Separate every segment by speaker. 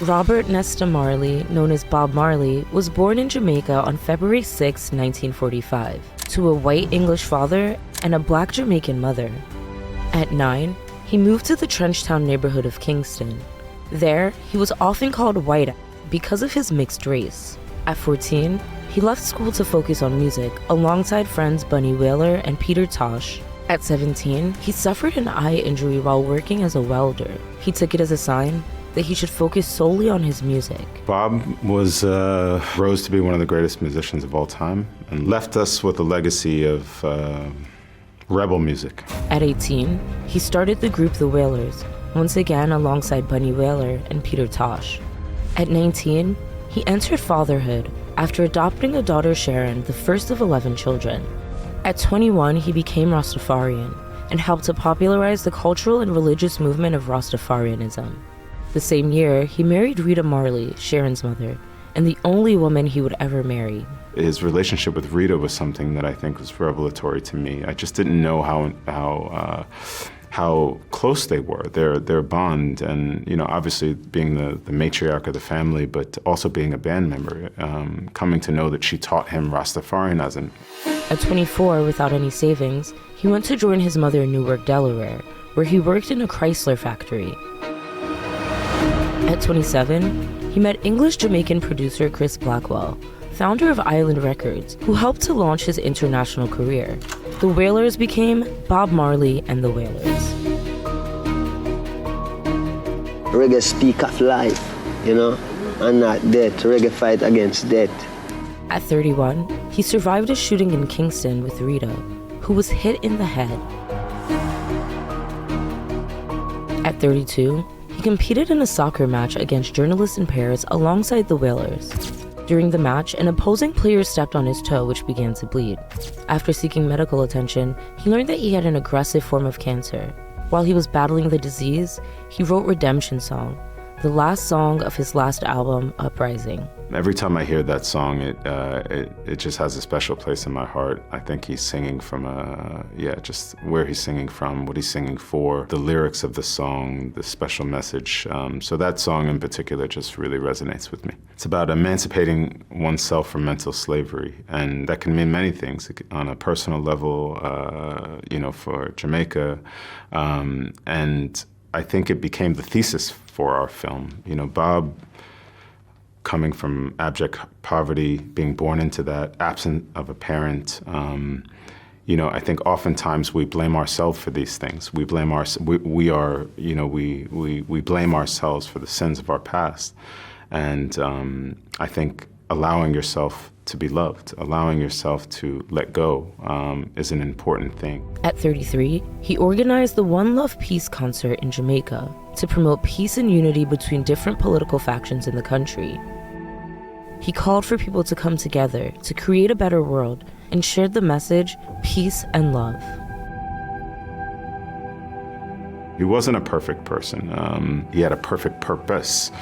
Speaker 1: Robert Nesta Marley, known as Bob Marley, was born in Jamaica on February 6, 1945, to a white English father and a black Jamaican mother. At 9, he moved to the Trenchtown neighborhood of Kingston. There, he was often called white because of his mixed race. At 14, he left school to focus on music alongside friends Bunny Wailer and Peter Tosh. At 17, he suffered an eye injury while working as a welder. He took it as a sign that he should focus solely on his music.
Speaker 2: Bob rose to be one of the greatest musicians of all time and left us with a legacy of rebel music.
Speaker 1: At 18, he started the group The Wailers, once again alongside Bunny Wailer and Peter Tosh. At 19, he entered fatherhood after adopting a daughter Sharon, the first of 11 children. At 21, he became Rastafarian and helped to popularize the cultural and religious movement of Rastafarianism. The same year, he married Rita Marley, Sharon's mother, and the only woman he would ever marry.
Speaker 2: His relationship with Rita was something that I think was revelatory to me. I just didn't know how close they were, their bond, and obviously being the matriarch of the family, but also being a band member, coming to know that she taught him Rastafarianism.
Speaker 1: At 24, without any savings, he went to join his mother in Newark, Delaware, where he worked in a Chrysler factory. At 27, he met English-Jamaican producer Chris Blackwell, founder of Island Records, who helped to launch his international career. The Wailers became Bob Marley and the Wailers.
Speaker 3: Reggae speak of life, and not death. Reggae fight against death.
Speaker 1: At 31, he survived a shooting in Kingston with Rita, who was hit in the head. At 32, he competed in a soccer match against journalists in Paris alongside the Wailers. During the match, an opposing player stepped on his toe, which began to bleed. After seeking medical attention, he learned that he had an aggressive form of cancer. While he was battling the disease, he wrote Redemption Song, the last song of his last album, Uprising.
Speaker 2: Every time I hear that song, it just has a special place in my heart. I think he's singing from just where he's singing from, what he's singing for, the lyrics of the song, the special message. So that song in particular just really resonates with me. It's about emancipating oneself from mental slavery, and that can mean many things on a personal level, for Jamaica, and I think it became the thesis for our film. Bob, coming from abject poverty, being born into that, absent of a parent, I think oftentimes we blame ourselves for these things. We blame we blame ourselves for the sins of our past, and I think allowing yourself to be loved, allowing yourself to let go is an important thing.
Speaker 1: At 33, he organized the One Love Peace concert in Jamaica to promote peace and unity between different political factions in the country. He called for people to come together to create a better world and shared the message, peace and love.
Speaker 2: He wasn't a perfect person. He had a perfect purpose.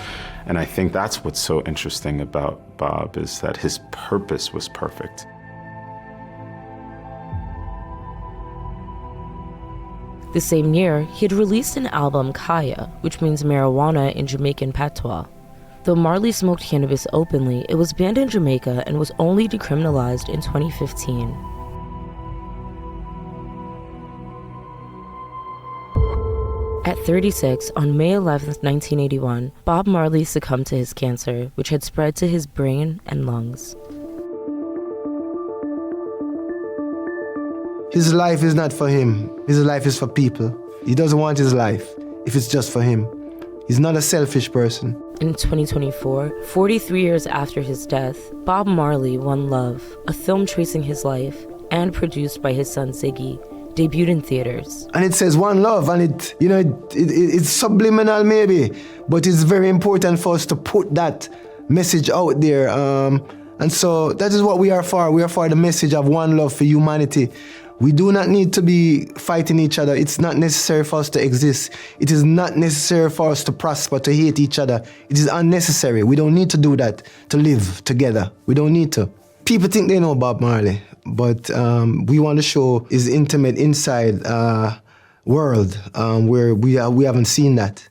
Speaker 2: And I think that's what's so interesting about Bob, is that his purpose was perfect.
Speaker 1: The same year, he had released an album, Kaya, which means marijuana in Jamaican patois. Though Marley smoked cannabis openly, it was banned in Jamaica and was only decriminalized in 2015. At 36, on May 11, 1981, Bob Marley succumbed to his cancer, which had spread to his brain and lungs.
Speaker 4: His life is not for him. His life is for people. He doesn't want his life if it's just for him. He's not a selfish person.
Speaker 1: In 2024, 43 years after his death, Bob Marley, One Love, a film tracing his life and produced by his son Ziggy, debuted in theaters.
Speaker 4: And it says one love, and it's subliminal maybe, but it's very important for us to put that message out there. And so that is what we are for. We are for the message of one love for humanity. We do not need to be fighting each other. It's not necessary for us to exist. It is not necessary for us to prosper, to hate each other. It is unnecessary. We don't need to do that, to live together. We don't need to. People think they know Bob Marley, but we want to show his intimate inside world where we haven't seen that.